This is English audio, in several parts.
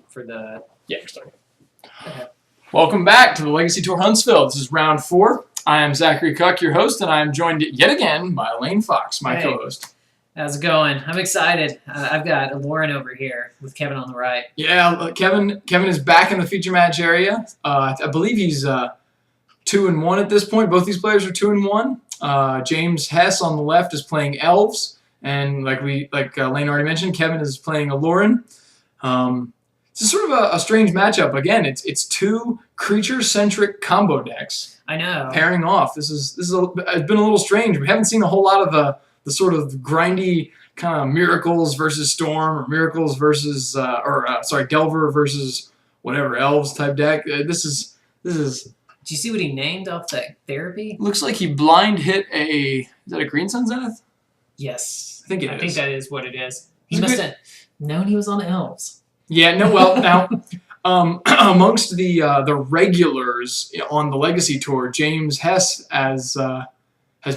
For the Sorry. okay. Welcome back to the Legacy Tour Huntsville. This is round 4. I am Zachary Cuck, your host, and I am joined yet again by Elaine Fox, my co-host. How's it going? I'm excited. I've got Aluren over here with Kevin on the right. Yeah, Kevin is back in the feature match area. I believe he's 2-1 at this point. Both these players are 2-1. James Hess on the left is playing Elves, and like Lane already mentioned, Kevin is playing Aluren. It's sort of a strange matchup. Again, it's two creature-centric combo decks. I know. Pairing off. It's been a little strange. We haven't seen a whole lot of the sort of grindy kind of Miracles versus Storm, or Miracles versus Delver versus whatever Elves type deck. This is. Did you see what he named off that therapy? Looks like he blind hit is that a Green Sun Zenith? Yes. I think it is. I think that is what it is. He must have known he was on Elves. Yeah, no, well, now, amongst the regulars on the Legacy Tour, James Hess has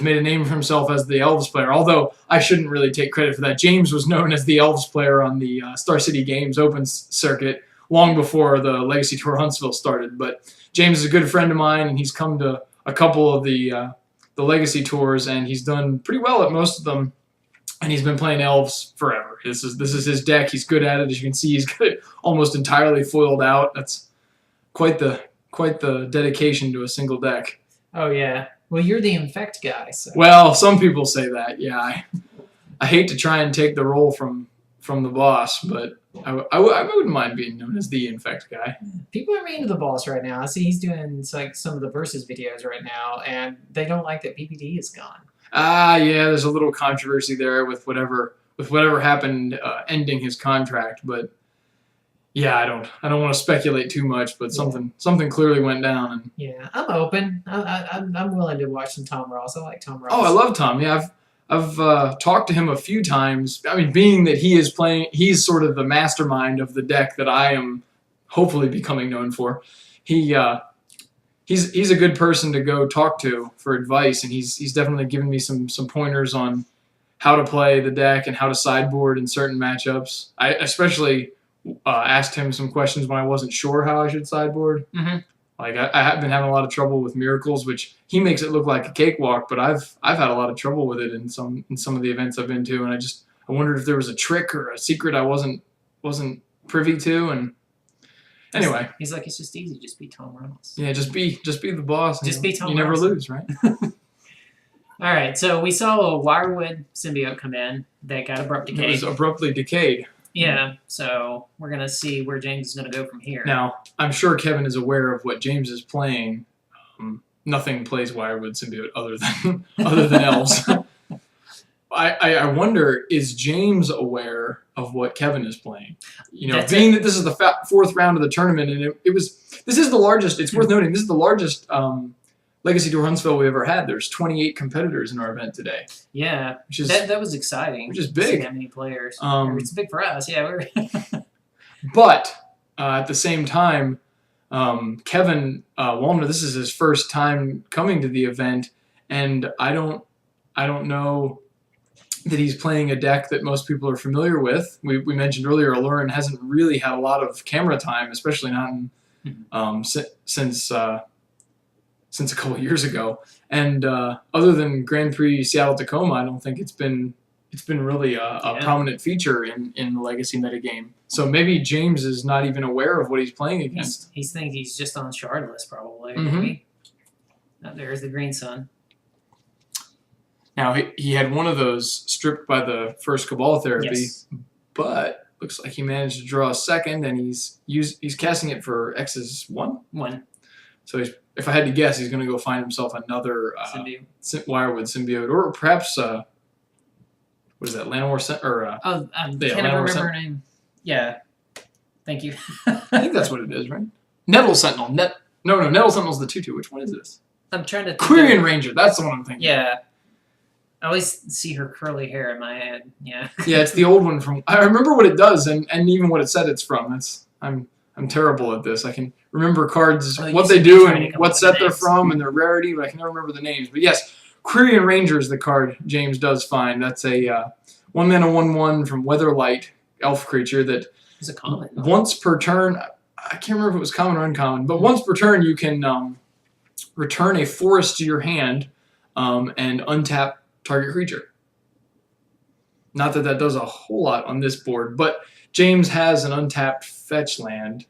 made a name for himself as the Elves player, although I shouldn't really take credit for that. James was known as the Elves player on the Star City Games Open circuit long before the Legacy Tour Huntsville started, but James is a good friend of mine, and he's come to a couple of the Legacy Tours, and he's done pretty well at most of them. And he's been playing Elves forever. This is his deck. He's good at it. As you can see, he's got it almost entirely foiled out. That's quite the dedication to a single deck. Oh yeah. Well, you're the infect guy. So. Well, some people say that. Yeah, I hate to try and take the role from the boss, but I wouldn't mind being known as the infect guy. People are mean to the boss right now. I see he's doing like some of the versus videos right now, and they don't like that PPD is gone. Yeah, there's a little controversy there with whatever happened ending his contract, but yeah, I don't want to speculate too much, but something clearly went down. And yeah, I'm open. I'm willing to watch some Tom Ross. I like Tom Ross. Oh, I love Tom. Yeah, I've talked to him a few times. I mean, being that he's sort of the mastermind of the deck that I am hopefully becoming known for. He's a good person to go talk to for advice, and he's definitely given me some pointers on how to play the deck and how to sideboard in certain matchups. I especially asked him some questions when I wasn't sure how I should sideboard. Mm-hmm. Like I have been having a lot of trouble with Miracles, which he makes it look like a cakewalk, but I've had a lot of trouble with it in some of the events I've been to, and I wondered if there was a trick or a secret I wasn't privy to, and anyway, he's like, it's just easy, just be Tom Ross. Yeah, just be the boss. Just be Tom Ross. You never lose, right? All right, so we saw a Wirewood symbiote come in that got abrupt decayed. It was abruptly decayed. Yeah, so we're going to see where James is going to go from here. Now, I'm sure Kevin is aware of what James is playing. Nothing plays Wirewood symbiote other than Elves. I wonder, is James aware of what Kevin is playing? That this is the 4th round of the tournament, and this is the largest. It's worth noting, this is the largest Legacy Tour Huntsville we ever had. There's 28 competitors in our event today. Yeah, that was exciting. Which is big. That many players. It's big for us. Yeah, But at the same time, Kevin Wallner, this is his first time coming to the event, and I don't know that he's playing a deck that most people are familiar with. We mentioned earlier, Aluren hasn't really had a lot of camera time, especially not since a couple of years ago. And other than Grand Prix Seattle Tacoma, I don't think it's been really a prominent feature in the Legacy metagame. So maybe James is not even aware of what he's playing against. He thinks he's just on Shardless, probably. Mm-hmm. There's the Green Sun. Now, he had one of those stripped by the first Cabal therapy, but looks like he managed to draw a second, and he's casting it for X's 1? 1. So if I had to guess, he's going to go find himself another Wirewood symbiote, or perhaps what is that, Llanowar can't remember her name. Yeah, thank you. I think that's what it is, right? Nettle Sentinel. No, Nettle Sentinel's the 2/2. Which one is this? I'm trying to think. Quirion Ranger. That's the one I'm thinking. Yeah. I always see her curly hair in my head. Yeah. Yeah, it's the old one from. I remember what it does, and even what it said it's from. I'm terrible at this. I can remember cards, what they do, and what set they're from, and their rarity, but I can never remember the names. But yes, Quirion Ranger is the card James does find. That's a 1-mana 1/1 from Weatherlight. elf creature that It's a common. once per turn, I can't remember if it was common or uncommon, but once per turn you can return a forest to your hand and untap target creature. Not that that does a whole lot on this board, but James has an untapped fetch land,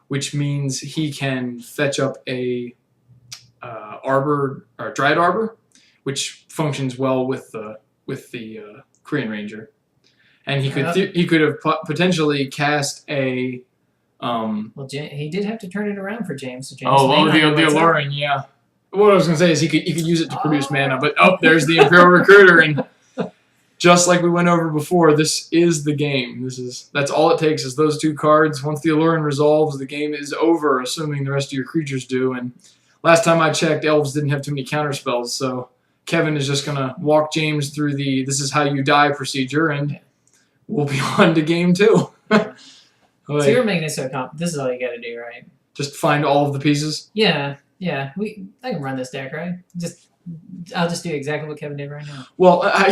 which means he can fetch up a arbor or dried arbor, which functions well with the Korean Ranger, and he could have potentially cast a. Well, he did have to turn it around for James. So James the Aluren, yeah. What I was gonna say is he could use it to produce mana, but there's the Imperial Recruiter, and just like we went over before, this is the game. That's all it takes is those two cards. Once the Aluren resolves, the game is over, assuming the rest of your creatures do. And last time I checked, Elves didn't have too many counter spells, so Kevin is just gonna walk James through the "this is how you die" procedure, and we'll be on to game 2. So you're making it so complicated. This is all you got to do, right? Just find all of the pieces. Yeah. I can run this deck, right? I'll just do exactly what Kevin did right now. Well, I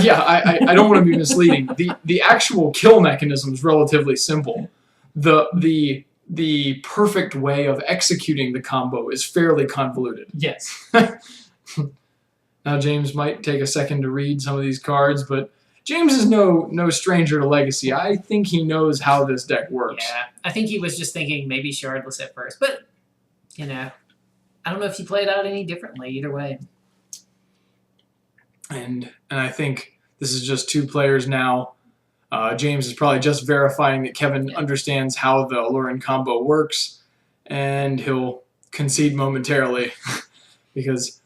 don't want to be misleading. The actual kill mechanism is relatively simple. The perfect way of executing the combo is fairly convoluted. Yes. Now James might take a second to read some of these cards, but James is no stranger to Legacy. I think he knows how this deck works. Yeah, I think he was just thinking maybe Shardless at first, but I don't know if he played out any differently either way. And I think this is just 2 players now. James is probably just verifying that Kevin understands how the Aluren combo works, and he'll concede momentarily because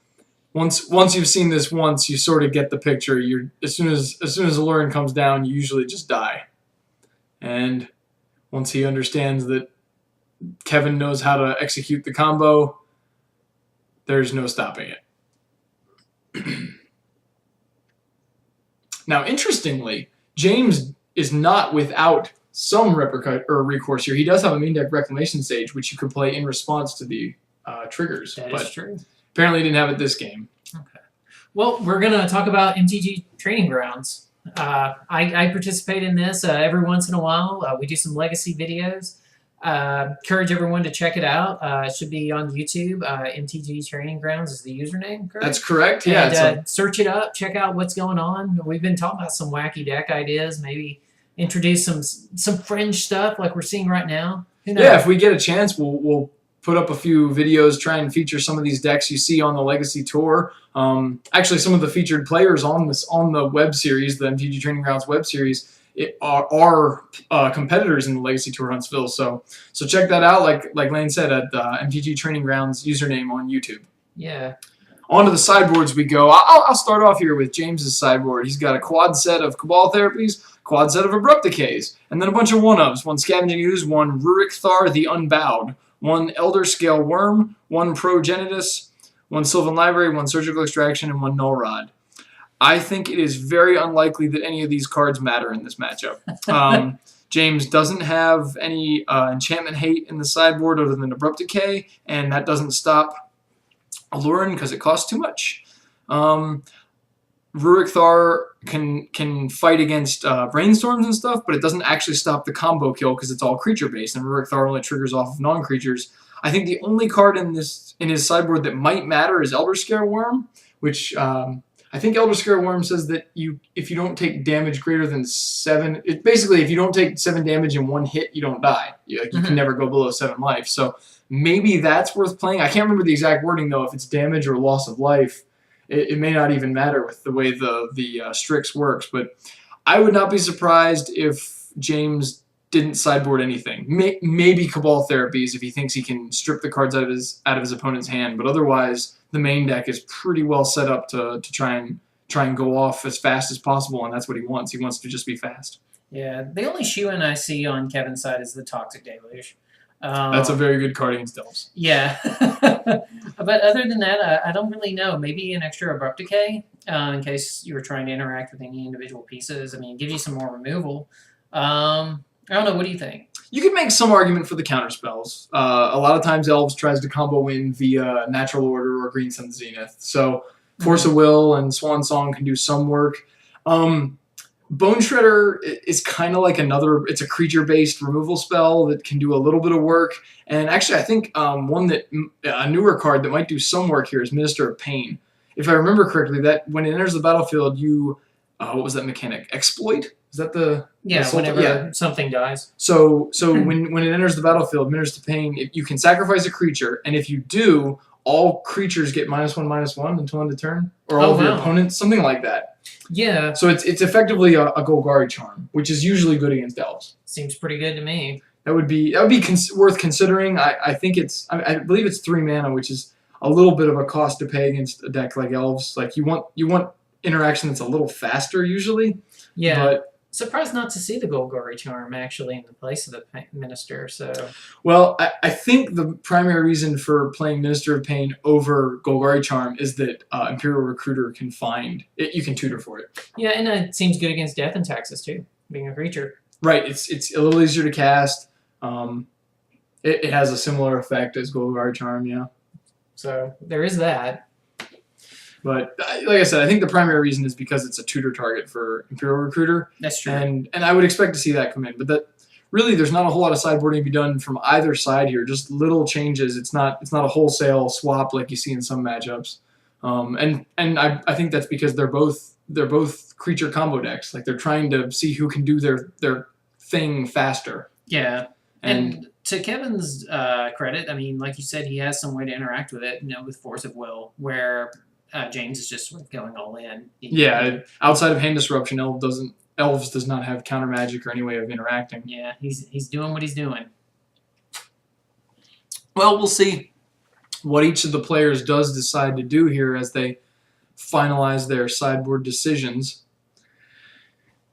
once you've seen this once, you sort of get the picture. As soon as Aluren comes down, you usually just die. And once he understands that Kevin knows how to execute the combo, there's no stopping it. Now, interestingly, James is not without some recourse here. He does have a main deck Reclamation Sage, which you could play in response to the triggers. That is true. Apparently he didn't have it this game. Okay. Well, we're going to talk about MTG Training Grounds. I participate in this every once in a while. We do some legacy videos. Encourage everyone to check it out. It should be on YouTube. MTG Training Grounds is the username, correct? That's correct, yeah. And, search it up. Check out what's going on. We've been talking about some wacky deck ideas. Maybe introduce some fringe stuff like we're seeing right now. Yeah, if we get a chance, we'll put up a few videos, try and feature some of these decks you see on the Legacy Tour. Actually, some of the featured players on the web series, the MTG Training Grounds web series, are competitors in the Legacy Tour Huntsville. So check that out. Like Lane said, at the MTG Training Grounds username on YouTube. Yeah. On to the sideboards we go. I'll start off here with James's sideboard. He's got a quad set of Cabal Therapies, quad set of Abrupt Decays, and then a bunch of one-ofs. 1 Scavenging Ooze, 1 Rurik Thar the Unbowed, 1 Elder Scale Worm, 1 Progenitus, 1 Sylvan Library, 1 Surgical Extraction, and 1 Null Rod. I think it is very unlikely that any of these cards matter in this matchup. James doesn't have any enchantment hate in the sideboard other than Abrupt Decay, and that doesn't stop Aluren because it costs too much. Rurik Thar can fight against brainstorms and stuff, but it doesn't actually stop the combo kill because it's all creature-based, and Rurik Thar only triggers off of non-creatures. I think the only card in his sideboard that might matter is Elder Scare Worm, which I think Elder Scare Worm says that if you don't take damage greater than 7, basically if you don't take 7 damage in 1 hit, you don't die. You can never go below 7 life. So maybe that's worth playing. I can't remember the exact wording though. If it's damage or loss of life, it may not even matter with the way the Strix works. But I would not be surprised if James didn't sideboard anything. Maybe Cabal Therapies if he thinks he can strip the cards out of his opponent's hand. But otherwise, the main deck is pretty well set up to try and go off as fast as possible, and that's what he wants. He wants to just be fast. Yeah, the only shoe-in I see on Kevin's side is the Toxic Deluge. That's a very good card against Elves. Yeah. But other than that, I don't really know. Maybe an extra Abrupt Decay in case you were trying to interact with any individual pieces. I mean, it gives you some more removal. I don't know. What do you think? You could make some argument for the counterspells. A lot of times Elves tries to combo in via Natural Order or Green Sun Zenith. So Force of Will and Swan Song can do some work. Bone Shredder is kind of like another. It's a creature-based removal spell that can do a little bit of work. And actually, I think a newer card that might do some work here is Minister of Pain. If I remember correctly, that when it enters the battlefield, you what was that mechanic? Exploit? Is that the whenever something dies. So when it enters the battlefield, Minister of Pain, you can sacrifice a creature, and if you do, all creatures get -1/-1 until end of turn, or all of your opponents, something like that. Yeah. So it's effectively a Golgari charm, which is usually good against elves. Seems pretty good to me. That would be worth considering. I think I believe it's 3 mana, which is a little bit of a cost to pay against a deck like elves. Like you want interaction that's a little faster usually. Yeah. But surprised not to see the Golgari charm actually in the place of the Minister. So, well, I think the primary reason for playing Minister of Pain over Golgari charm is that Imperial Recruiter can find it. You can tutor for it. Yeah, and it seems good against Death and Taxes too, being a creature. Right. It's a little easier to cast. It has a similar effect as Golgari charm. Yeah. So there is that. But like I said, I think the primary reason is because it's a tutor target for Imperial Recruiter. That's true. And I would expect to see that come in. But that really, there's not a whole lot of sideboarding to be done from either side here. Just little changes. It's not a wholesale swap like you see in some matchups. And I think that's because they're both creature combo decks. Like they're trying to see who can do their thing faster. Yeah. And to Kevin's credit, I mean, like you said, he has some way to interact with it, with Force of Will, where James is just sort of going all in. Yeah, outside of hand disruption, Elves does not have counter magic or any way of interacting. Yeah, he's doing what he's doing. Well, we'll see what each of the players does decide to do here as they finalize their sideboard decisions.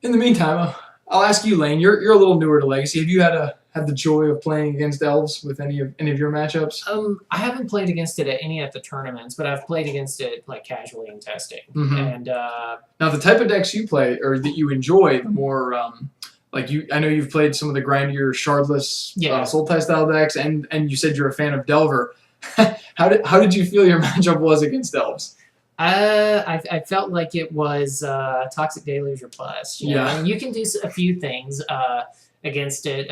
In the meantime, I'll ask you, Lane. You're a little newer to Legacy. Have you had the joy of playing against Elves with any of your matchups? I haven't played against it at the tournaments, but I've played against it like casually in testing. Mm-hmm. And now the type of decks you play or that you enjoy, the more I know you've played some of the grindier shardless Sultai style decks, and you said you're a fan of Delver. How did you feel your matchup was against Elves? I felt like it was Toxic Deluge or Plus. You know? And you can do a few things against it.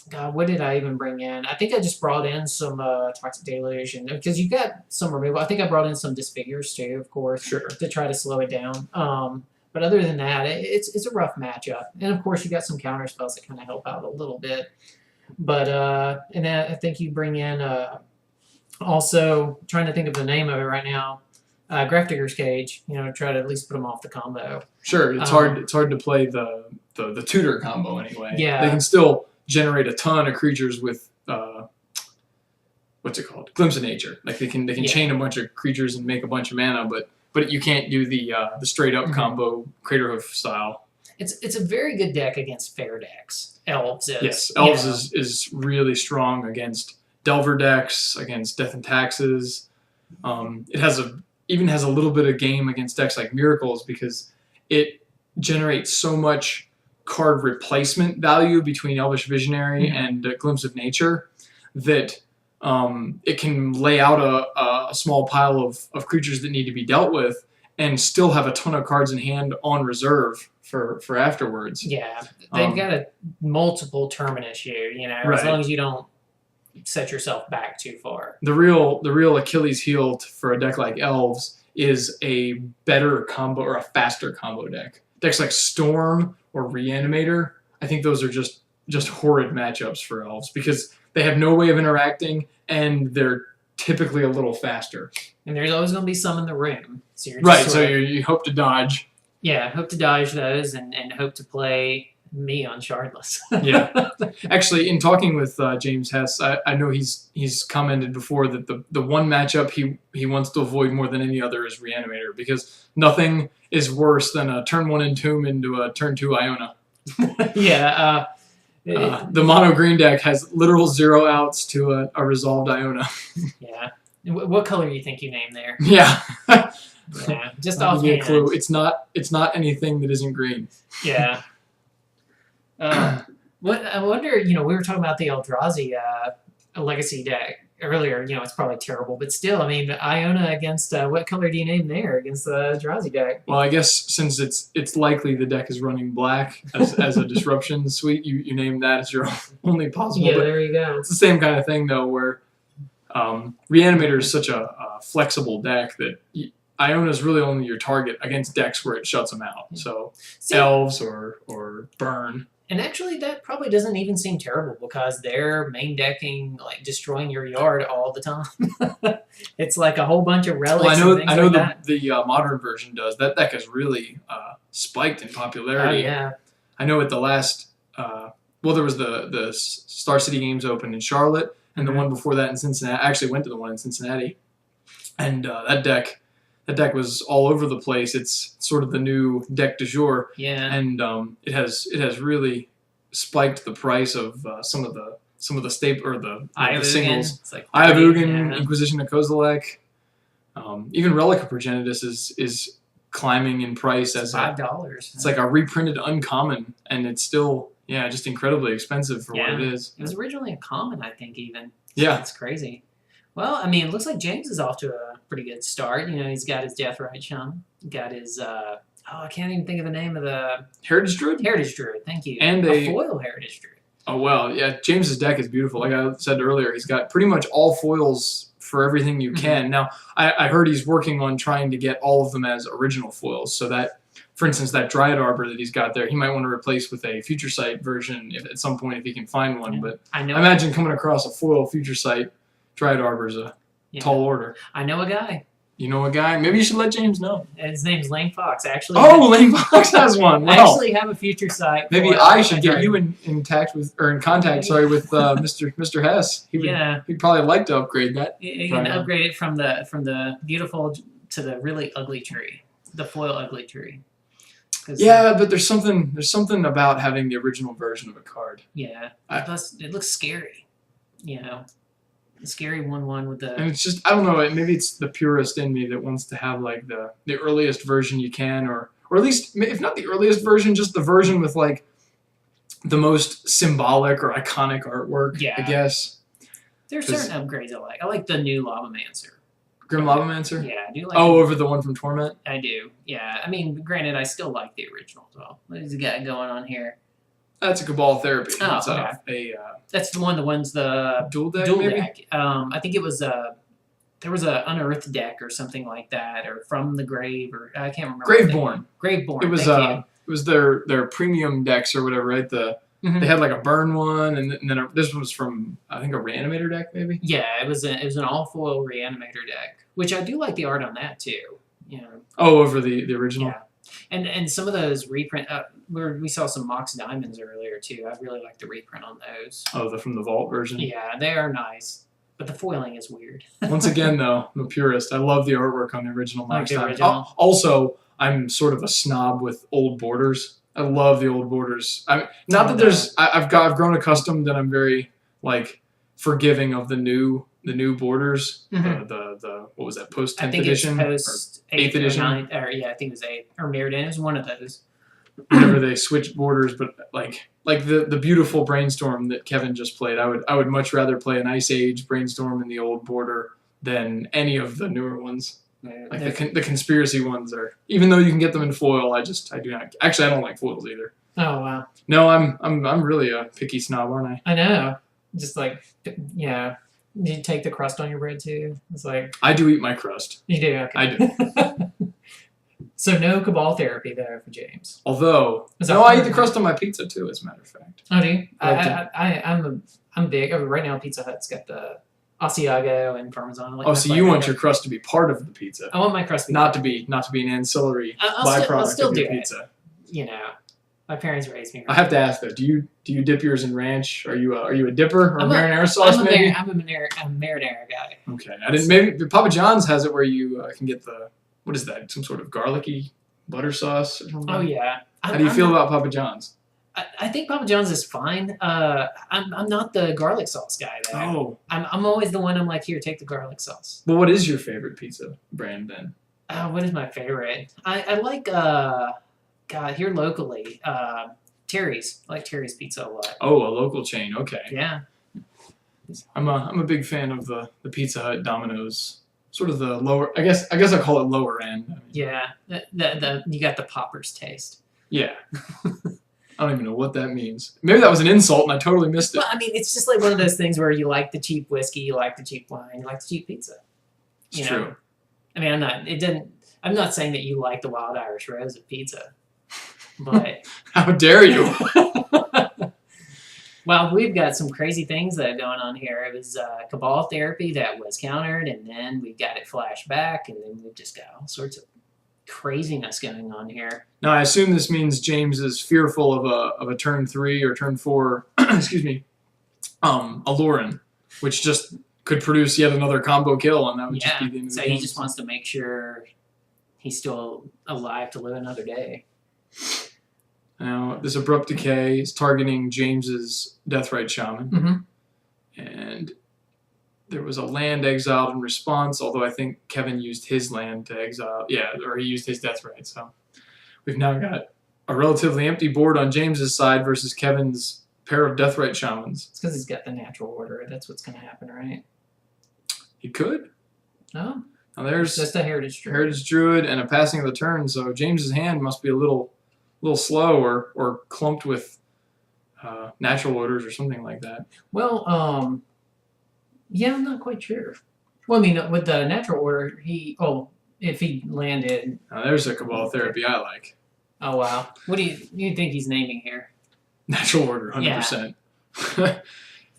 God, what did I even bring in? I think I just brought in some Toxic Deluge, and because you got some removal. I think I brought in some Disfigures too, of course, to try to slow it down. But other than that, it's a rough matchup, and of course you got some counter spells that kind of help out a little bit. But and then I think you bring in also trying to think of the name of it right now. Grafdigger's Cage, try to at least put them off the combo. Sure, it's hard to play the tutor combo anyway. Yeah, they can still generate a ton of creatures with what's it called? Glimpse of Nature. Like they can chain a bunch of creatures and make a bunch of mana, but you can't do the straight up combo Craterhoof style. It's a very good deck against fair decks. Elves is. Yes, Elves is really strong against Delver decks, against Death and Taxes. It even has a little bit of game against decks like Miracles because it generates so much card replacement value between Elvish Visionary and Glimpse of Nature that it can lay out a small pile of creatures that need to be dealt with and still have a ton of cards in hand on reserve for afterwards. Yeah, they've got a multiple Terminus here, as long as you don't set yourself back too far. The real Achilles heel for a deck like Elves is a better combo or a faster combo deck. Decks like Storm or Reanimator, I think those are just horrid matchups for Elves because they have no way of interacting and they're typically a little faster. And there's always going to be some in the room. So you hope to dodge. Yeah, hope to dodge those and hope to play me on Shardless. Yeah. Actually, in talking with James Hess, I know he's commented before that the one matchup he wants to avoid more than any other is Reanimator because nothing is worse than a turn 1 Entomb into a turn 2 Iona. Yeah. The mono green deck has literal 0 outs to a resolved Iona. Yeah. What color do you think you named there? Yeah. Yeah. Just I'll offhand. give you a clue. It's not anything that isn't green. Yeah. What I wonder, we were talking about the Eldrazi Legacy deck, earlier, it's probably terrible, but still, I mean, Iona against what color do you name there against the Drowsy deck? Well, I guess since it's likely the deck is running black as a disruption suite, you name that as your only possible. Yeah, but there you go. it's the same kind of thing though, where Reanimator is such a flexible deck that Iona is really only your target against decks where it shuts them out. So Elves or Burn. And actually, that probably doesn't even seem terrible because they're main decking, like destroying your yard all the time. It's like a whole bunch of relics. Well, I know the modern version does. That deck has really spiked in popularity. Oh yeah. I know at the last, there was the Star City Games Open in Charlotte, and the one before that in Cincinnati. I actually went to the one in Cincinnati, and that deck was all over the place. It's sort of the new deck du jour. Yeah. And it has really spiked the price of some of the staple or the singles. It's like Ugin, Inquisition of Kozilek, even Relic of Progenitus is climbing in price as $5. It's like a reprinted uncommon, and it's still just incredibly expensive for what it is. It was originally a common, I think, even. Yeah. It's crazy. Well, I mean, it looks like James is off to a pretty good start. He's got his Deathrite Shaman. Got his, I can't even think of the name of the... Heritage Druid? Heritage Druid, thank you. And a foil Heritage Druid. Oh, well, yeah, James's deck is beautiful. Like I said earlier, he's got pretty much all foils for everything you can. Now, I heard he's working on trying to get all of them as original foils, so that, for instance, that Dryad Arbor that he's got there, he might want to replace with a Future Sight version at some point if he can find one. But I imagine coming across a foil Future Sight Dryad Arbor is a tall order. I know a guy. You know a guy? Maybe you should let James know. His name's Lane Fox. Actually, Lane Fox has one. Wow. I actually have a Future Sight. Maybe I should get you in contact with Mr. Hess. He'd probably like to upgrade that. You can upgrade it from the beautiful to the really ugly tree, the foil ugly tree. Yeah, but there's something about having the original version of a card. Yeah, plus it looks scary. The scary 1/1 with the. And it's just, I don't know, maybe it's the purist in me that wants to have like the earliest version you can, or at least, if not the earliest version, just the version with like the most symbolic or iconic artwork, I guess. There's certain upgrades I like. I like the new Lavamancer. Grim Lavamancer? Yeah, I do like over the one from Torment? I do, yeah. I mean, granted, I still like the original as well. What has he got going on here? That's a Cabal Therapy. Oh, okay. That's the one's the dual deck, deck. I think it was there was a Unearthed deck or something like that, or From the Grave, or I can't remember. Graveborn. It was their premium decks or whatever, right? They had like a burn one, and then this was from, I think, a Reanimator deck, maybe. Yeah, it was an all foil Reanimator deck, which I do like the art on that too. Over the original. Yeah. And some of those reprint, we saw some Mox Diamonds earlier too. I really like the reprint on those. Oh, from the Vault version? Yeah, they are nice, but the foiling is weird. Once again, though, I'm a purist. I love the artwork on the original Mox Diamonds. Also, I'm sort of a snob with old borders. I love the old borders. I've grown accustomed that I'm very forgiving of the new borders. The what was that, post 10th edition? I think it's post 8th edition. Or 9th, or I think it was 8th or Mirrodin. It was one of those. Whenever they switch borders, but like the beautiful Brainstorm that Kevin just played, I would much rather play an Ice Age Brainstorm in the old border than any of the newer ones. The conspiracy ones are, even though you can get them in foil, I do not. Actually, I don't like foils either. Oh wow. No, I'm really a picky snob, aren't I? I know. Just do you take the crust on your bread too? It's like I do eat my crust. You do. Okay. I do. So no Cabal Therapy there for James. Although I eat the crust on my pizza too, as a matter of fact. Oh, do you? I'm big. Right now, Pizza Hut's got the Asiago and Parmesan. So you want your crust to be part of the pizza? I want my crust not to be an ancillary byproduct of your pizza. My parents raised me right. I have to ask though, do you dip yours in ranch? Are you a dipper or marinara sauce? Maybe I'm a marinara guy. Okay, I didn't. Maybe Papa John's has it where you can get the, what is that? Some sort of garlicky butter sauce or something? Oh yeah. How do you feel about Papa John's? I think Papa John's is fine. I'm not the garlic sauce guy there. Oh. I'm always the one. I'm like, here, take the garlic sauce. Well, what is your favorite pizza brand then? What is my favorite? I like here locally, Terry's. I like Terry's Pizza a lot. Oh, a local chain. Okay. Yeah. I'm a big fan of the Pizza Hut Domino's, sort of the lower. I guess I call it lower end. I mean, Yeah, you got the poppers taste. yeah. I don't even know what that means. Maybe that was an insult and I totally missed it. Well, I mean, it's just like one of those things where you like the cheap whiskey, you like the cheap wine, you like the cheap pizza. It's true. I mean, I'm not saying that you like the Wild Irish Rose of pizza, but How dare you? well, we've got some crazy things that are going on here. It was cabal therapy that was countered, and then we got it flashed back, and then we've just got all sorts of craziness going on here. Now, I assume this means James is fearful of a turn 3 or turn 4, excuse me, Aluren, which just could produce yet another combo kill, and that would just be the end of the game. He just wants to make sure he's still alive to live another day. Now, this Abrupt Decay is targeting James's Deathrite Shaman, Mm-hmm. and there was a land exiled in response, although I think Kevin used his land to exile. Yeah, or he used his Deathrite, so we've now got a relatively empty board on James's side versus Kevin's pair of Deathrite Shamans. It's because he's got the natural order. That's what's going to happen, right? He could. No. Now there's Just a Heritage Druid. Heritage Druid and a passing of the turn, so James's hand must be a little slow or clumped with natural orders or something like that. Well, yeah, I'm not quite sure. Well, I mean, with the natural order, if he landed. Now there's a Cabal Therapy I like. Oh wow, what do you think he's naming here? Natural Order, 100%.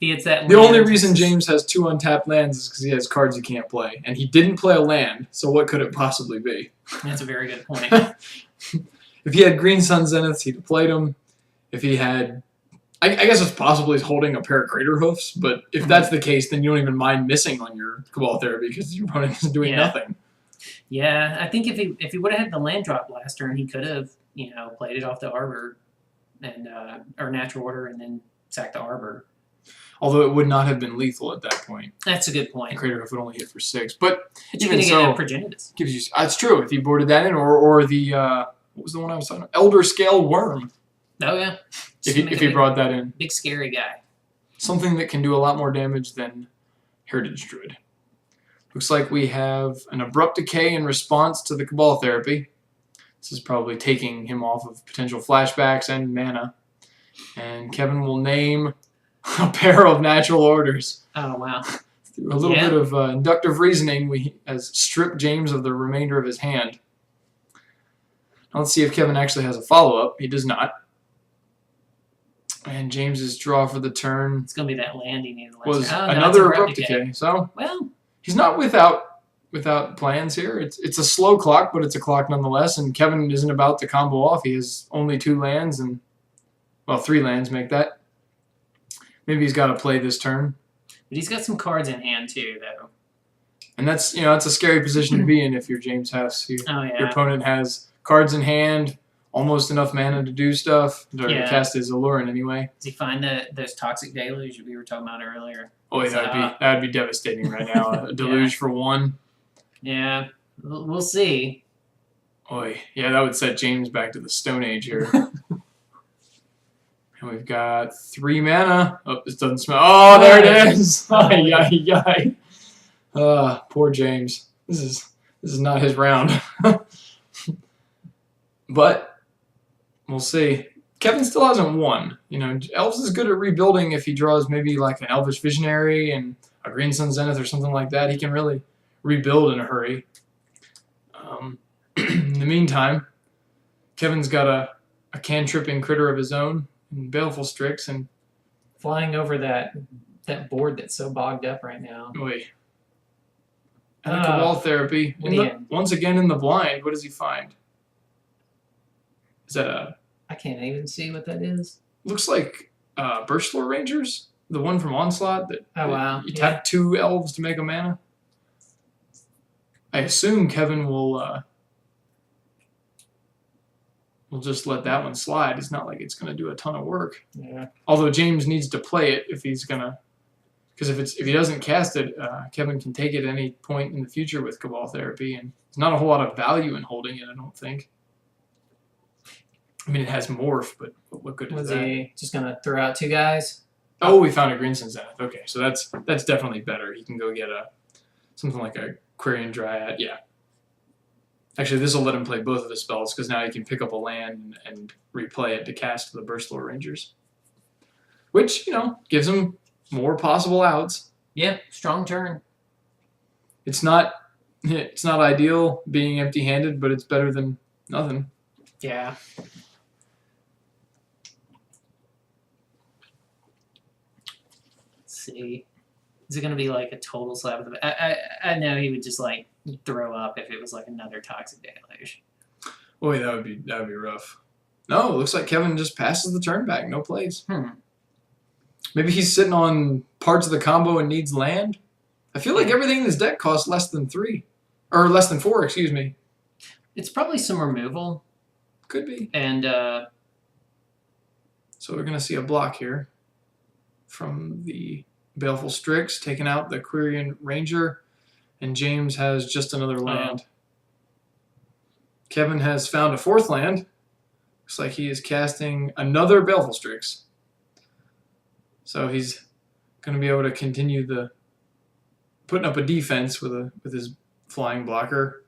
He hits that. The only reason James has 2 untapped lands is because he has cards he can't play, and he didn't play a land. So what could it possibly be? That's a very good point. If he had Green Sun Zeniths, he'd have played them. If he had, I guess it's possible he's holding a pair of Crater Hoofs, but if that's the case, then you don't even mind missing on your Cabal Therapy because your opponent is doing nothing. Yeah, I think if he would have had the land drop last turn, he could have played it off the Arbor and or Natural Order and then sacked the Arbor. Although it would not have been lethal at that point. That's a good point. The Crater Hoof would only hit for 6, but even so, Progenitus gives you. That's true. If he boarded that in, or the what was the one I was talking about? Elder Scale Worm. Oh yeah. If he brought that in. Big scary guy. Something that can do a lot more damage than Heritage Druid. Looks like we have an Abrupt Decay in response to the Cabal Therapy. This is probably taking him off of potential flashbacks and mana. And Kevin will name a pair of natural orders. Oh wow. Through a little bit of inductive reasoning, we has stripped James of the remainder of his hand. Now let's see if Kevin actually has a follow-up. He does not. And James's draw for the turn it's going to be that land he needed was another Abrupt Decay. So well, he's not without plans here. It's a slow clock, but it's a clock nonetheless. And Kevin isn't about to combo off. He has only 2 lands and 3 lands make that. Maybe he's got to play this turn. But he's got some cards in hand too, though. And that's it's a scary position to be in if you're James Hess. Your opponent has cards in hand, almost enough mana to do stuff. Or to cast his Aluren anyway. Does he find those Toxic Deluge we were talking about earlier? Oh, yeah, that'd be devastating right now. A deluge for 1. Yeah, we'll see. Oh, yeah, that would set James back to the Stone Age here. And we've got 3 mana. Oh, this doesn't smell. Oh, there it is. Poor James. This is not his round. But we'll see. Kevin still hasn't won. Elves is good at rebuilding if he draws maybe like an Elvish Visionary and a Green Sun Zenith or something like that. He can really rebuild in a hurry. In the meantime, Kevin's got a cantripping critter of his own, and Baleful Strix, and flying over that board that's so bogged up right now. Wait. And a Cabal Therapy. Once again in the blind, what does he find? Is that I can't even see what that is. Looks like Birchlore Rangers, the one from Onslaught. Wow. You tap 2 elves to make a mana. I assume Kevin will just let that one slide. It's not like it's going to do a ton of work. Yeah. Although James needs to play it if he's going to, because if he doesn't cast it, Kevin can take it at any point in the future with Cabal Therapy, and there's not a whole lot of value in holding it, I don't think. I mean, it has Morph, but what good is that? Was he just going to throw out 2 guys? Oh, we found a Greenson Zenith. Okay, so that's definitely better. He can go get something like a Quirion Dryad. Yeah. Actually, this will let him play both of his spells because now he can pick up a land and replay it to cast the Burstlore Rangers, which gives him more possible outs. Yeah, strong turn. It's not ideal being empty-handed, but it's better than nothing. Yeah. Let's see. Is it going to be like a total slap of the... I know he would just like throw up if it was like another Toxic Deluge. Boy, that would be rough. No, it looks like Kevin just passes the turn back. No plays. Maybe he's sitting on parts of the combo and needs land. I feel like everything in his deck costs less than 3. Or less than 4, excuse me. It's probably some removal. Could be. And so we're going to see a block here from the Baleful Strix, taking out the Quirion Ranger, and James has just another land. Kevin has found a 4th land. Looks like he is casting another Baleful Strix. So he's going to be able to continue putting up a defense with his flying blocker.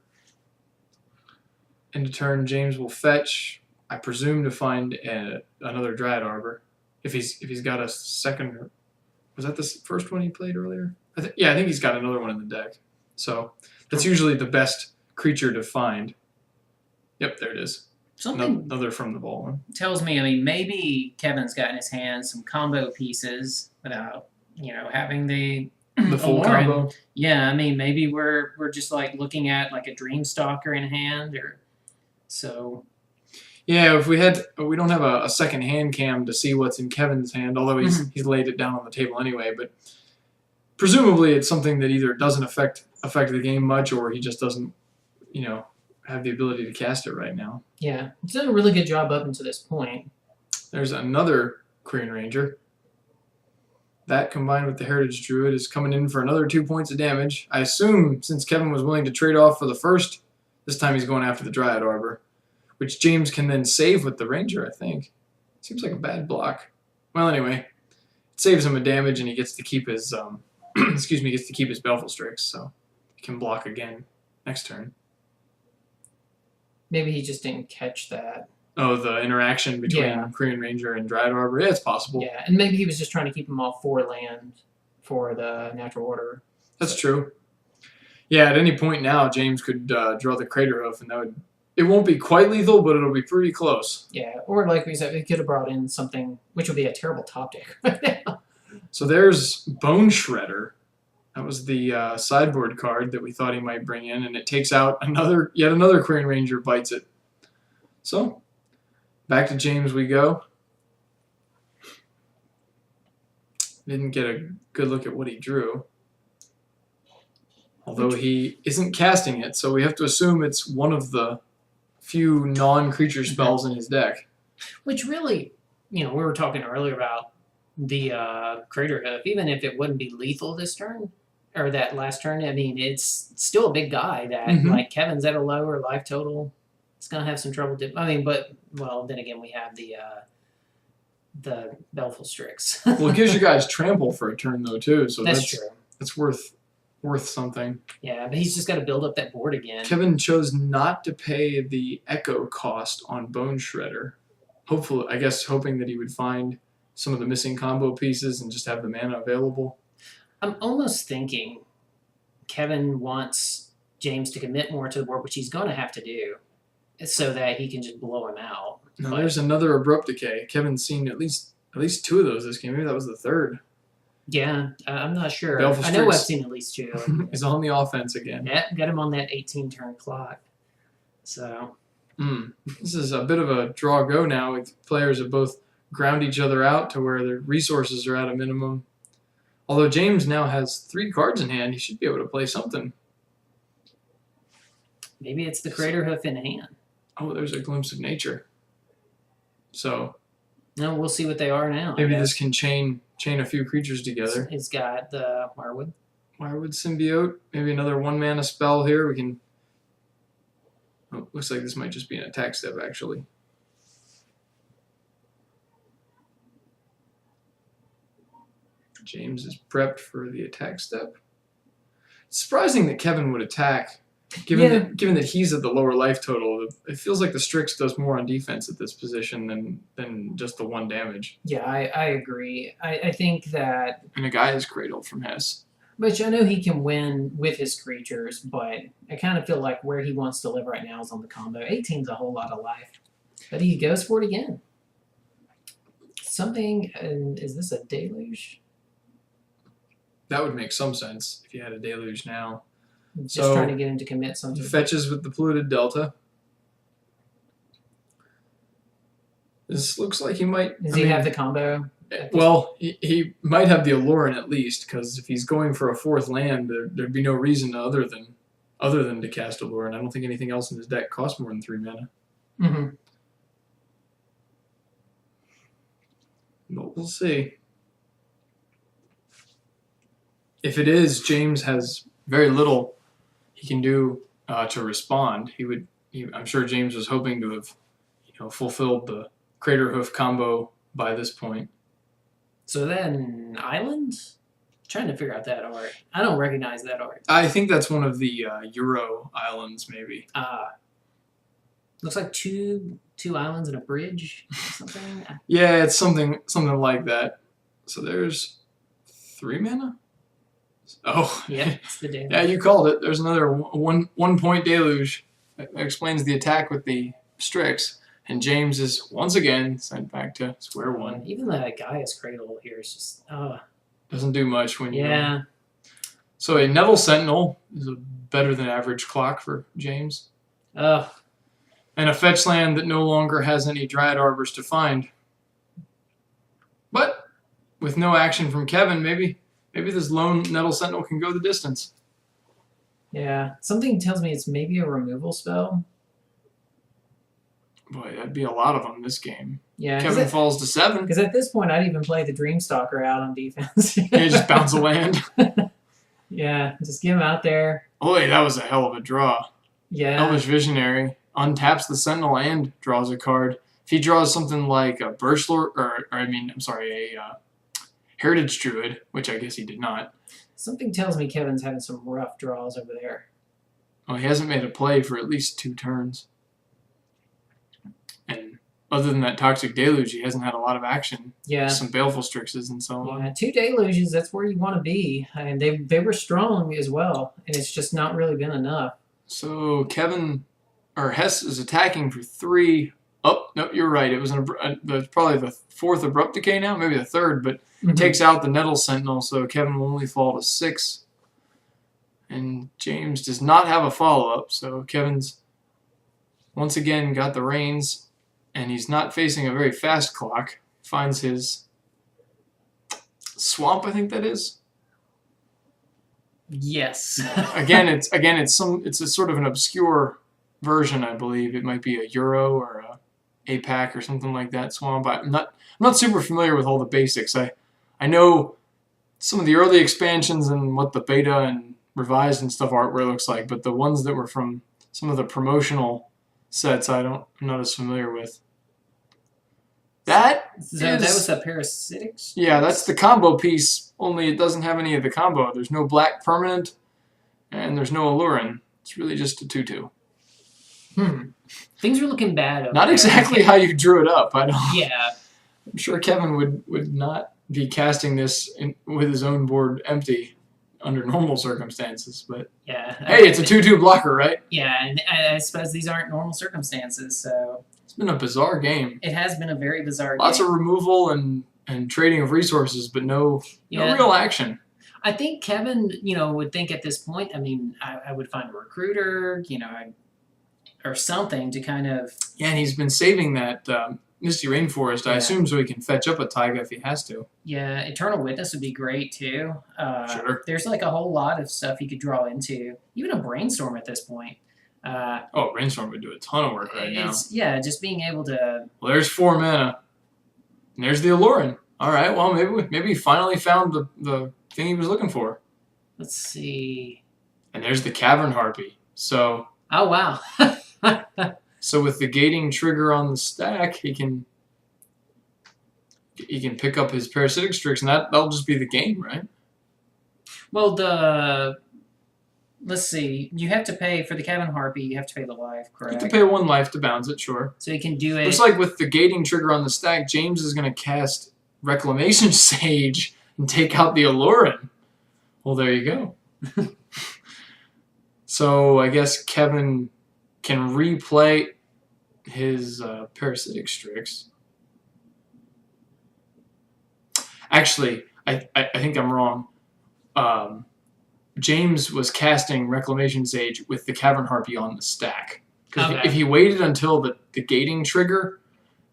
End of turn, James will fetch, I presume, to find another Dryad Arbor. If he's got a second, was that the first one he played earlier? I think he's got another one in the deck. So that's usually the best creature to find. Yep, there it is. Another from the Wallner. Tells me, I mean, maybe Kevin's got in his hands some combo pieces without, having the full Aluren. combo. Yeah, I mean, maybe we're just like looking at like a Dreamstalker in hand, or so. Yeah, if we don't have a second hand cam to see what's in Kevin's hand, although he's laid it down on the table anyway. But presumably, it's something that either doesn't affect the game much, or he just doesn't, have the ability to cast it right now. Yeah, he's done a really good job up until this point. There's another Quirion Ranger. That combined with the Heritage Druid is coming in for another 2 points of damage. I assume since Kevin was willing to trade off for the first, this time he's going after the Dryad Arbor, which James can then save with the Ranger, I think. Seems like a bad block. Well, anyway, it saves him a damage and he gets to keep his gets to keep his Baleful Strix, so he can block again next turn. Maybe he just didn't catch that. Oh, the interaction between Quirion Ranger and Dryad Arbor? Yeah, it's possible. Yeah, and maybe he was just trying to keep them all 4 land for the natural order. That's true. Yeah, at any point now, James could draw the Crater Hoof, and it won't be quite lethal, but it'll be pretty close. Yeah, or like we said, we could have brought in something, which would be a terrible top deck right now. So there's Bone Shredder. That was the sideboard card that we thought he might bring in, and it takes out yet another Quirion Ranger, bites it. So, back to James we go. Didn't get a good look at what he drew. Although he isn't casting it, so we have to assume it's one of the few non-creature spells in his deck. Which really, we were talking earlier about the Crater Hoof. Even if it wouldn't be lethal this turn, or that last turn, I mean, it's still a big guy that, like, Kevin's at a lower life total. It's going to have some trouble. Then again, we have the Baleful Strix. Well, it gives you guys trample for a turn, though, too. So that's true. That's worth something. Yeah, but he's just got to build up that board again. Kevin chose not to pay the echo cost on Bone Shredder. Hopefully, I guess, hoping that he would find some of the missing combo pieces and just have the mana available. I'm almost thinking Kevin wants James to commit more to the board, which he's going to have to do, so that he can just blow him out. Now, there's another Abrupt Decay. Kevin's seen at least 2 of those this game. Maybe that was the 3rd. Yeah, I'm not sure. Baleful I know I've Strix seen at least 2. He's on the offense again. Yeah, got him on that 18-turn clock. So. This is a bit of a draw-go now. Players have both ground each other out to where their resources are at a minimum. Although James now has 3 cards in hand, he should be able to play something. Maybe it's the Crater Hoof in hand. Oh, there's a Glimpse of Nature. So. No, we'll see what they are now. Maybe this can chain a few creatures together. It's got the Wirewood. Wirewood Symbiote. Maybe another 1-mana spell here. We can. Oh, looks like this might just be an attack step, actually. James is prepped for the attack step. It's surprising that Kevin would attack, given that he's at the lower life total. It feels like the Strix does more on defense at this position than just the 1 damage. Yeah, I agree. I think that... And a guy is cradled from Hess. Which I know he can win with his creatures, but I kind of feel like where he wants to live right now is on the combo. 18's a whole lot of life. But he goes for it again. Is this a deluge? That would make some sense if you had a deluge now. Just trying to get him to commit something. He fetches with the polluted delta. This looks like he might... Does he have the combo? Well, he might have the Aluren at least, because if he's going for a 4th land, there'd be no reason other than to cast Aluren. I don't think anything else in his deck costs more than 3 mana. Mm-hmm. But we'll see. If it is, James has very little he can do to respond. I'm sure James was hoping to have, fulfilled the Crater Hoof combo by this point. So then, islands? Trying to figure out that art. I don't recognize that art. I think that's one of the Euro islands, maybe. Looks like two islands and a bridge or something. Yeah, it's something like that. So there's 3 mana? Oh. Yeah, it's the deluge. Yeah, you called it. There's another one point deluge. That explains the attack with the Strix. And James is once again sent back to square one. Even the Gaia's Cradle here is just... Doesn't do much when you... Yeah. So a Nettle Sentinel is a better than average clock for James. Ugh. And a fetch land that no longer has any Dryad Arbors to find. But with no action from Kevin, maybe this lone Nettle Sentinel can go the distance. Yeah. Something tells me it's maybe a removal spell. Boy, that'd be a lot of them this game. Yeah. Kevin falls to 7. Because at this point, I'd even play the Dreamstalker out on defense. Yeah, just bounce a land. Yeah, just get him out there. Boy, that was a hell of a draw. Yeah. Elvish Visionary untaps the Sentinel and draws a card. If he draws something like a Birchlord, a Heritage Druid, which I guess he did not. Something tells me Kevin's having some rough draws over there. Oh, he hasn't made a play for at least 2 turns. And other than that Toxic Deluge, he hasn't had a lot of action. Yeah. Some Baleful Strixes and so on. Yeah, 2 deluges, that's where you want to be. And they were strong as well, and it's just not really been enough. So Hess is attacking for 3. Oh, no, you're right. It was probably the 4th Abrupt Decay now, maybe the 3rd, but takes out the Nettle Sentinel, so Kevin will only fall to 6. And James does not have a follow-up, so Kevin's once again got the reins, and he's not facing a very fast clock. Finds his swamp, I think that is. Yes. It's a sort of an obscure version, I believe. It might be a Euro or a APAC or something like that swamp. I'm not super familiar with all the basics. I know some of the early expansions and what the beta and revised and stuff artware looks like, but the ones that were from some of the promotional sets I'm not as familiar with. That was the Parasitics? Yeah, that's the combo piece, only it doesn't have any of the combo. There's no black permanent, and there's no Aluren. It's really just a 2/2. Things are looking bad. Not exactly how you drew it up. Yeah. I'm sure Kevin would not be casting this with his own board empty under normal circumstances, but yeah. Hey, it's a 2/2 blocker, right? Yeah, and I suppose these aren't normal circumstances, so... It's been a bizarre game. It has been a very bizarre Lots game. of removal and trading of resources, but no real action. I think Kevin, would think at this point, I would find a recruiter, or something to kind of... Yeah, and he's been saving that Misty Rainforest, I assume, so he can fetch up a Taiga if he has to. Yeah, Eternal Witness would be great, too. Sure. There's like a whole lot of stuff he could draw into. Even a Brainstorm at this point. Brainstorm would do a ton of work right now. Yeah, just being able to... Well, there's 4 mana. And there's the Aluren. All right, well, maybe he finally found the thing he was looking for. Let's see. And there's the Cavern Harpy. So... Oh, wow. So with the gating trigger on the stack, he can he can pick up his parasitic strix, and that'll just be the game, right? Well, let's see. You have to pay for the cabin harpy. You have to pay the life, You correct? have to pay 1 life to bounce it, sure. So you can do it. Looks like with the gating trigger on the stack, James is going to cast Reclamation Sage and take out the Aluren. Well, there you go. So I guess Kevin can replay his Parasitic Strix. Actually, I think I'm wrong. James was casting Reclamation Sage with the Cavern Harpy on the stack. Because if he waited until the gating trigger,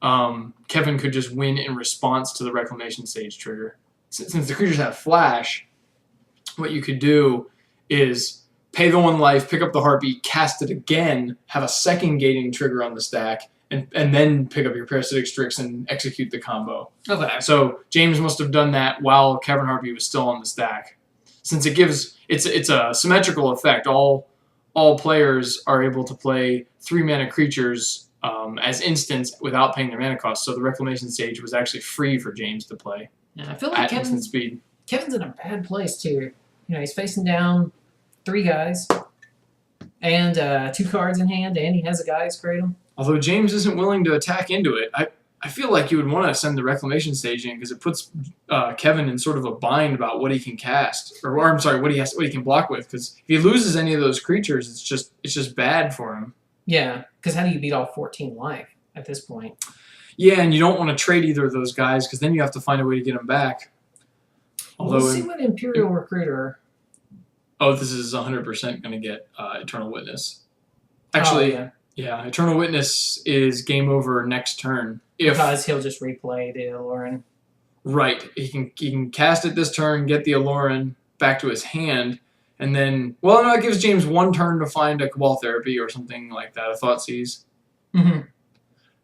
Kevin could just win in response to the Reclamation Sage trigger. Since the creatures have flash, what you could do is pay the 1 life, pick up the Harpy, cast it again, have a second gating trigger on the stack, and then pick up your Parasitic Strix and execute the combo. Okay. So James must have done that while Cavern Harpy was still on the stack. Since it's a symmetrical effect. All players are able to play 3 mana creatures as instants without paying their mana cost. So the Reclamation Sage was actually free for James to play. Yeah, I feel like at instant speed. Kevin's in a bad place too. He's facing down 3 guys and 2 cards in hand, and he has a Gaia's Cradle. Although James isn't willing to attack into it, I feel like you would want to send the Reclamation Sage in because it puts Kevin in sort of a bind about what he can cast, or I'm sorry, what he can block with. Because if he loses any of those creatures, it's just bad for him. Yeah, because how do you beat all 14 life at this point? Yeah, and you don't want to trade either of those guys because then you have to find a way to get them back. Although we'll see what Imperial Recruiter. Oh, this is 100% going to get Eternal Witness. Actually, yeah, Eternal Witness is game over next turn. Because he'll just replay the Aluren. Right. He can cast it this turn, get the Aluren back to his hand, and then... Well, no, it gives James 1 turn to find a Cabal Therapy or something like that, a Thoughtseize. Mm-hmm.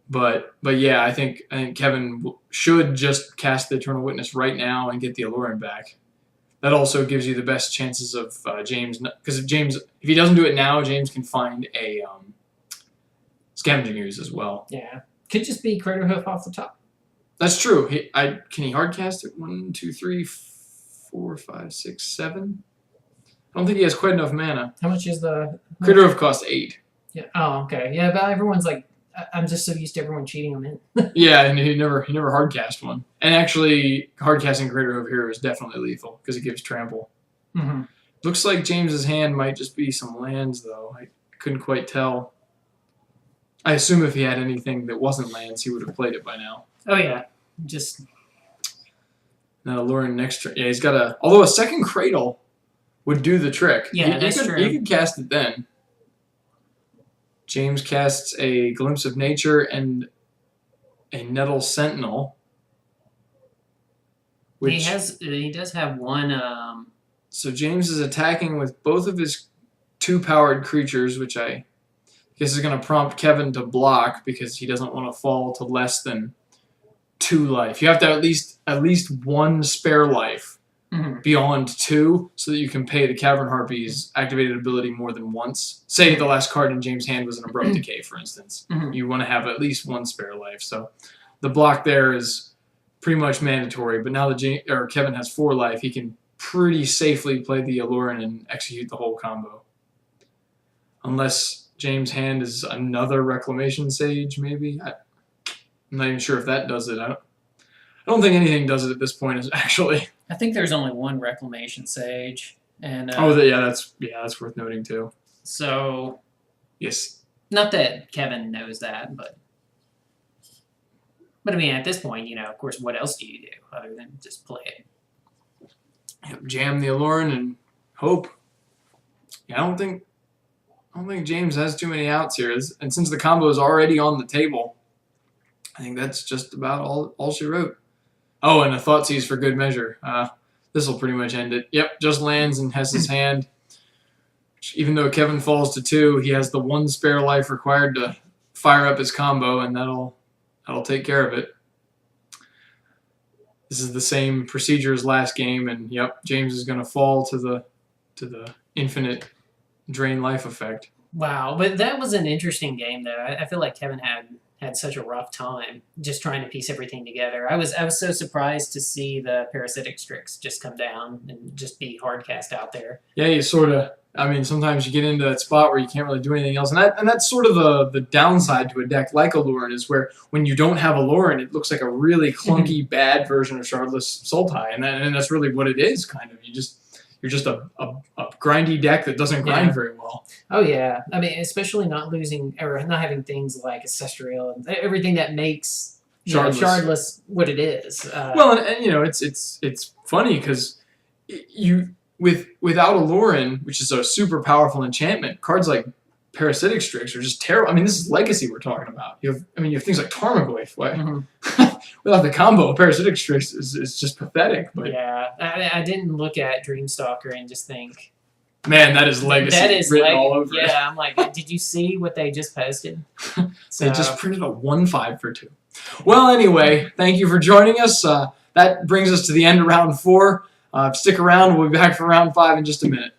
But yeah, I think Kevin should just cast the Eternal Witness right now and get the Aluren back. That also gives you the best chances of James... Because if he doesn't do it now, James can find a Scavenging Ooze as well. Yeah. Could just be Crater Hoof off the top. That's true. Can he hardcast it? 1, 2, 3, 4, 5, 6, 7? I don't think he has quite enough mana. How much is the... Crater Hoof costs 8. Yeah. Oh, okay. Yeah, but everyone's like... I'm just so used to everyone cheating him in. Yeah, and he never hardcast one. And actually, hardcasting Crater Hoof here is definitely lethal because it gives trample. Mm-hmm. Looks like James's hand might just be some lands, though. I couldn't quite tell. I assume if he had anything that wasn't lands, he would have played it by now. Oh, yeah. Just... Now, Aluren next turn. Yeah, he's got a... Although a second Cradle would do the trick. Yeah, that's true. You could cast it then. James casts a Glimpse of Nature and a Nettle Sentinel. Which... He does have one... So James is attacking with both of his 2 powered creatures, which I guess is going to prompt Kevin to block because he doesn't want to fall to less than 2 life. You have to have at least 1 spare life beyond 2 so that you can pay the Cavern Harpy's activated ability more than once. Say the last card in James' hand was an Abrupt Decay, for instance. You want to have at least 1 spare life. So the block there is pretty much mandatory. But now that Kevin has 4 life, he can pretty safely play the Aluren and execute the whole combo. Unless James' hand is another Reclamation Sage, maybe. I'm not even sure if that does it. I don't think anything does it at this point, actually. I think there's only 1 Reclamation Sage. And that's worth noting, too. So... Yes. Not that Kevin knows that, but I mean, at this point, of course, what else do you do other than just play it? Jam the Aluren and hope. Yeah, I don't think James has too many outs here. And since the combo is already on the table, I think that's just about all she wrote. Oh, and a Thoughtseize for good measure. This will pretty much end it. Yep, just lands in Hess's hand. Even though Kevin falls to 2, he has the 1 spare life required to fire up his combo, and that'll take care of it. This is the same procedure as last game, and yep, James is going to fall to the infinite drain life effect. Wow, but that was an interesting game, though. I feel like Kevin had had such a rough time just trying to piece everything together. I was so surprised to see the parasitic Strix just come down and just be hard cast out there. Yeah, you sort of. I mean, sometimes you get into that spot where you can't really do anything else, and that's sort of the downside to a deck like Aluren is where when you don't have Aluren, it looks like a really clunky, bad version of Shardless Sultai, and that's really what it is. Kind of, you're just a grindy deck that doesn't grind very well. Oh yeah, I mean, especially not losing or not having things like Ancestral and everything that makes Shardless what it is. Well, and you know, it's funny because without Aluren, which is a super powerful enchantment, cards like Parasitic Strix are just terrible. I mean, this is Legacy we're talking about. You have things like Tarmogoyf. Without the combo, Parasitic Strix is just pathetic. But yeah, I didn't look at Dreamstalker and just think, man, that is Legacy written all over it. Yeah, I'm like, did you see what they just posted? They just printed a 1/5 for 2. Well, anyway, thank you for joining us. That brings us to the end of round 4. Stick around. We'll be back for round 5 in just a minute.